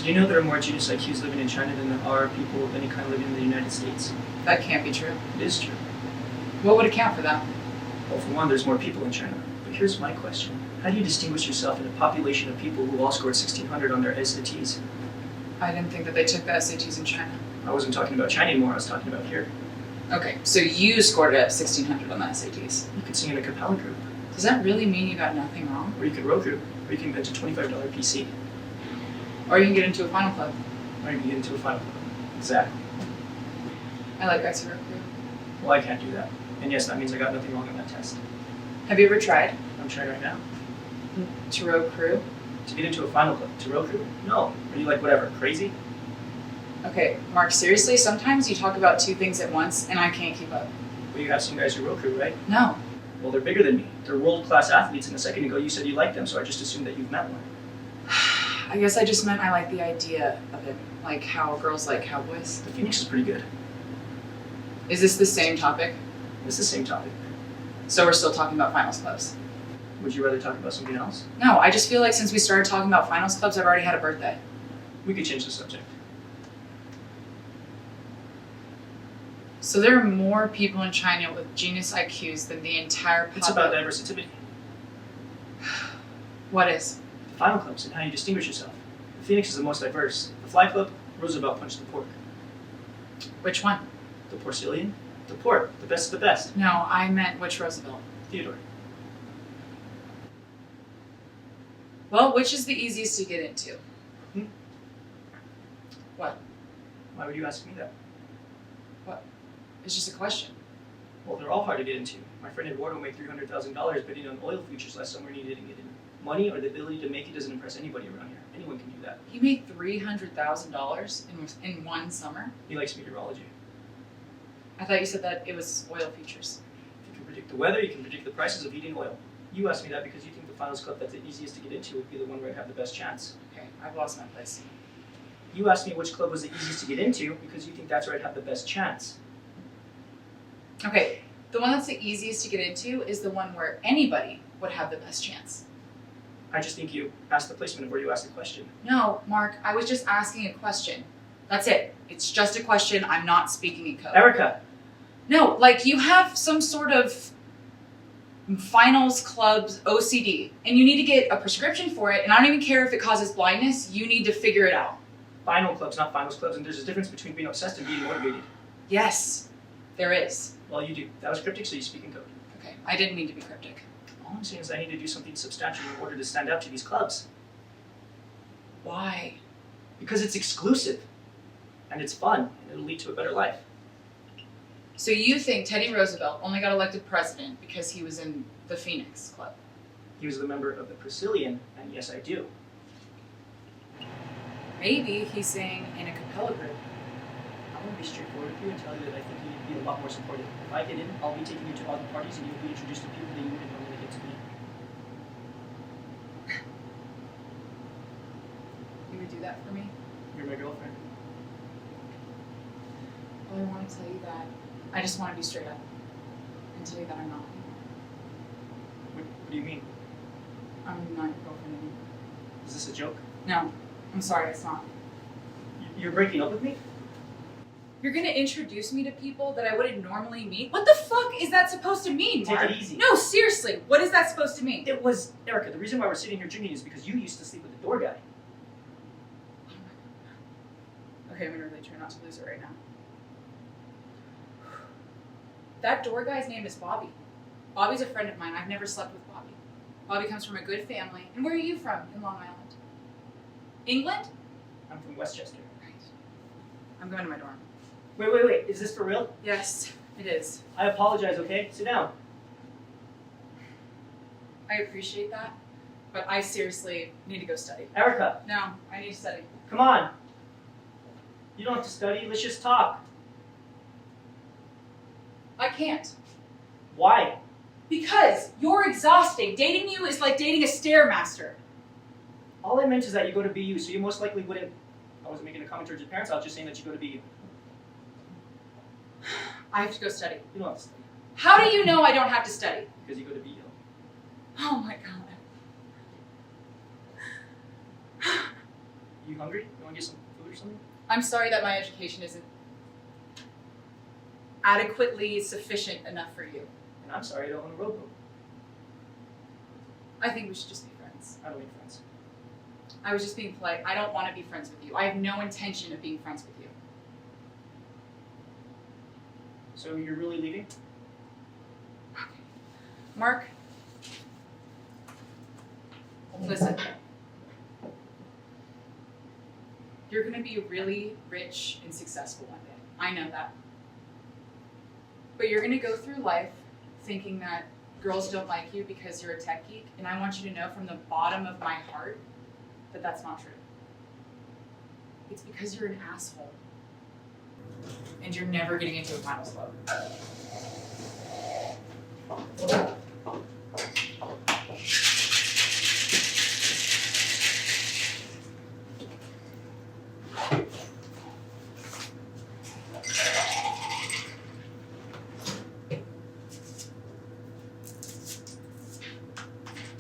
Did you know there are more genius IQs living in China than there are people of any kind living in the United States? That can't be true. It is true. What would account for that? Well, for one, there's more people in China. But here's my question. How do you distinguish yourself in a population of people who all scored 1,600 on their SATs? I didn't think that they took the SATs in China. I wasn't talking about China anymore, I was talking about here. Okay, so you scored a 1,600 on the SATs. You could sing in a cappella group. Does that really mean you got nothing wrong? Or you could road group. Or you can invent a $25 PC. Or you can get into a final club. Or you can get into a final club. Exactly. I like Ice Road Crew. Well, I can't do that. And yes, that means I got nothing wrong on that test. Have you ever tried I'm trying right now. to row crew? To get into a final club. To road crew? No. Are you like, whatever, crazy? Okay, Mark, seriously, sometimes you talk about two things at once and I can't keep up. Well, you have some guys who road crew, right? No. Well, they're bigger than me. They're world-class athletes, and a second ago you said you liked them, so I just assumed that you've met one. I guess I just meant I like the idea of it. Like how girls like cowboys. The Phoenix is pretty good. Is this the same topic? It's the same topic. So we're still talking about finals clubs? Would you rather talk about something else? No, I just feel like since we started talking about finals clubs, I've already had a birthday. We could change the subject. So there are more people in China with genius IQs than the entire It's about diversity. What is? The final clubs and how you distinguish yourself. The Phoenix is the most diverse. The Fly Club, Roosevelt punched the pork. Which one? The Porcelain, the pork, the best of the best. No, I meant which Roosevelt. Theodore. Well, which is the easiest to get into? What? Why would you ask me that? What? It's just a question. Well, they're all hard to get into. My friend Eduardo made $300,000 bidding on oil futures last summer and he didn't get in. Money or the ability to make it doesn't impress anybody around here. Anyone can do that. He made $300,000 in one summer? He likes meteorology. I thought you said that it was oil futures. If you can predict the weather, you can predict the prices of heating oil. You asked me that because you think the finals club that's the easiest to get into would be the one where I'd have the best chance. Okay, I've lost my place. You asked me which club was the easiest to get into because you think that's where I'd have the best chance. Okay, the one that's the easiest to get into is the one where anybody would have the best chance. I just think you asked the placement of where you asked the question. No, Mark, I was just asking a question. That's it. It's just a question. I'm not speaking in code. Erica! No, like you have some sort of finals clubs OCD, and you need to get a prescription for it, and I don't even care if it causes blindness. You need to figure it out. Final clubs, not finals clubs, and there's a difference between being obsessed and being motivated. Yes, there is. Well, you do. That was cryptic, so you speak in code. Okay, I didn't mean to be cryptic. All I'm saying is I need to do something substantial in order to stand out to these clubs. Why? Because it's exclusive. And it's fun, and it'll lead to a better life. So you think Teddy Roosevelt only got elected president because he was in the Phoenix Club? He was the member of the Priscillian, and yes, I do. Maybe he sang in a cappella group. I'm going to be straightforward with you and tell you that I think you need to be a lot more supportive. If I get in, I'll be taking you to all the parties, and you'll be introduced to people that you wouldn't normally get to meet. You would do that for me? You're my girlfriend. Well, I want to tell you that. I just want to be straight up and tell you that I'm not. What do you mean? I'm not your girlfriend anymore. Is this a joke? No, I'm sorry, it's not. You're breaking up with me? You're gonna introduce me to people that I wouldn't normally meet? What the fuck is that supposed to mean, Mark? Take it easy. No, seriously, what is that supposed to mean? It was, Erica, the reason why we're sitting here drinking is because you used to sleep with the door guy. Okay, I'm gonna really try not to lose it right now. That door guy's name is Bobby. Bobby's a friend of mine. I've never slept with Bobby. Bobby comes from a good family. And where are you from in Long Island? England? I'm from Westchester. Right. I'm going to my dorm. Wait. Is this for real? Yes, it is. I apologize, okay? Sit down. I appreciate that, but I seriously need to go study. Erica. No, I need to study. Come on. You don't have to study. Let's just talk. I can't. Why? Because you're exhausting. Dating you is like dating a Stairmaster. All I meant is that you go to BU, so you most likely wouldn't... I wasn't making a comment towards your parents. I was just saying that you go to BU. I have to go study. You don't have to study. How do you know I don't have to study? Because you go to BU. Oh my god. You hungry? You want to get some food or something? I'm sorry that my education isn't adequately sufficient enough for you. And I'm sorry I don't own a rowboat. I think we should just be friends. I don't make friends. I was just being polite. I don't want to be friends with you. I have no intention of being friends with you. So you're really leaving? Mark, listen. You're going to be really rich and successful one day. I know that. But you're going to go through life thinking that girls don't like you because you're a tech geek, and I want you to know from the bottom of my heart that that's not true. It's because you're an asshole. And you're never getting into a finals club.